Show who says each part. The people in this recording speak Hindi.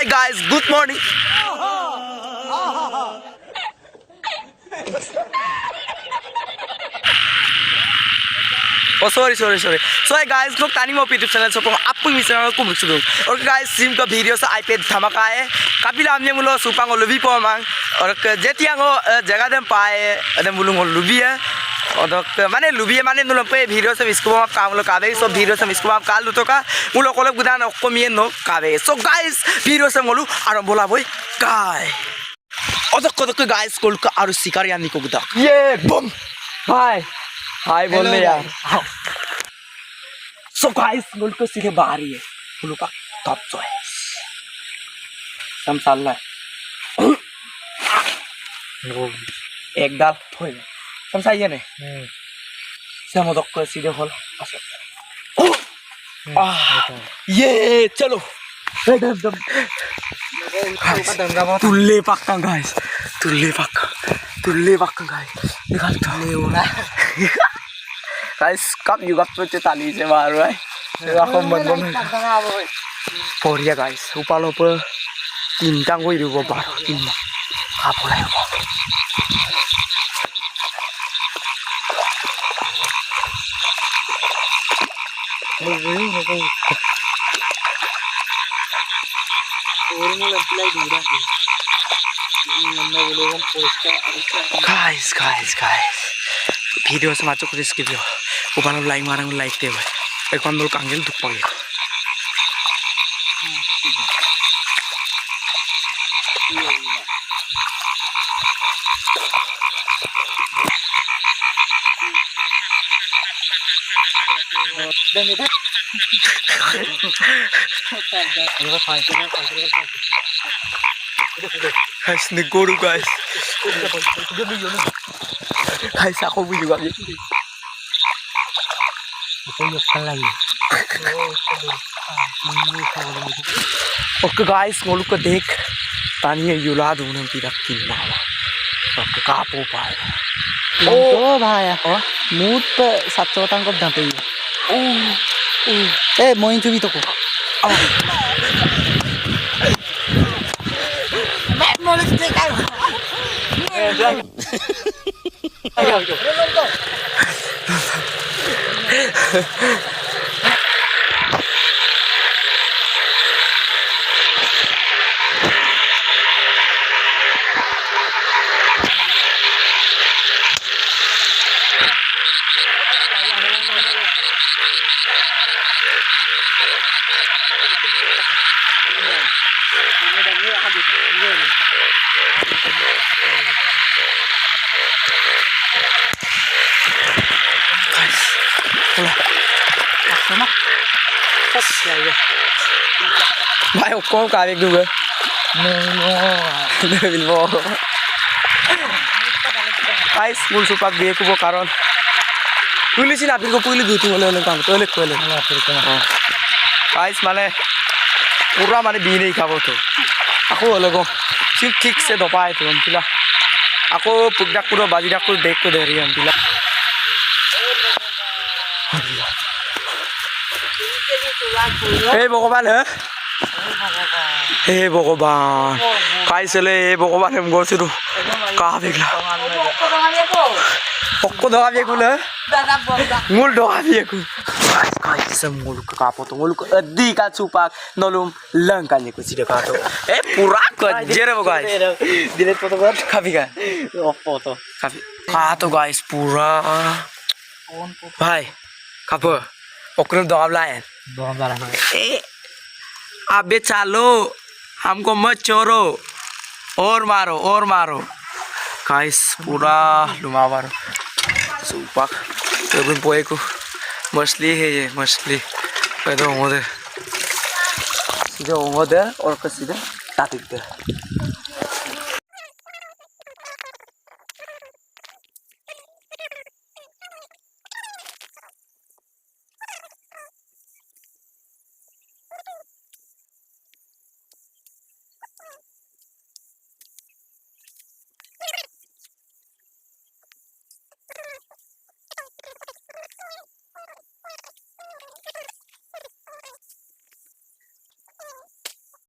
Speaker 1: guys, good morning. Oh sorry. So hey guys, लोग तानी मो YouTube चैनल से आपको मिस ना को बुक दूं और guys सिम का वीडियो से iPad धमाका है कपिला हमने मुलो सुपांग लुबी पो मांग और जेतियांगो जगह दम पाए अदम मुलुंग लुबी है और माने लुबी है माने नुलो पे वीडियो से इसको आप काम लो काबे सब वीडियो से इसको आप काल तो का मुलो कोलक बुदान को मिए नो काबे सो गाइस वीडियो से मोलू आरो बोला बोय काय और गाइस कोल का आरो शिकार यानी को बुदा ये बम हाय बोलने यार सो गाइस बोल तो सीधे बाहर ही है फुल का टॉप चॉइस समसाल है एक दाल थोड़ी समसाइए ने समोदक को सीधे खोल ये चलो दम तुल्ले पक्का गाइस तुल्ले पक्का गाइस निकाल guys kap juga tuh tali saya baru aku bener for ya guys upalo pe bintang gue juga baru ini apa lagi guys video sama cukup di skip yo upalo like marang like deh boy ekon dulu kangen tuh pagi guys negoro guys guys aku juga gitu oke guys ngolu ko देख तानी युला दोनों तिरक किन्ना ओके कापो पाए
Speaker 2: ओ भाई मूड पे सच्चो तंग को दंते ए मोइन चुबी तो को मैं मोलिस के काय
Speaker 1: भाई कौन कावे दूंगा मिलबो गाइस स्कूल सुपाक दिए को कारण पुलिस ना फिर को पुलिस दूती बोले काम तो लेक कोले गाइस माने पूरा माने बी नहीं खाबो तो ako लगो ठीक से दपाए तो हम पिला ako पुगडा पूरा बाजी डाक को देख को दे रही हम पिला हे भगवान हे भगवान काइसले हे भगवान हम गोर सुरु का बेगला ओक्को दगा बेगुला मुल दगा बेगु काइस मुल का पोतो मुल को अद्दी का सुपाक नलुम लंका ने को सिदे काटो ए पूरा को जेरे गाइस डिलीट फोटो कर काफी का फोटो काफी का तो गाइस पूरा भाई कापो ओकरे दगाव लाए ए अबे चालो हमको मत चोरो और मारो गाइस पूरा लुमावर सुपाक तो पोए को मछली है ये मछली तो सीधे और सीधे तातिक दे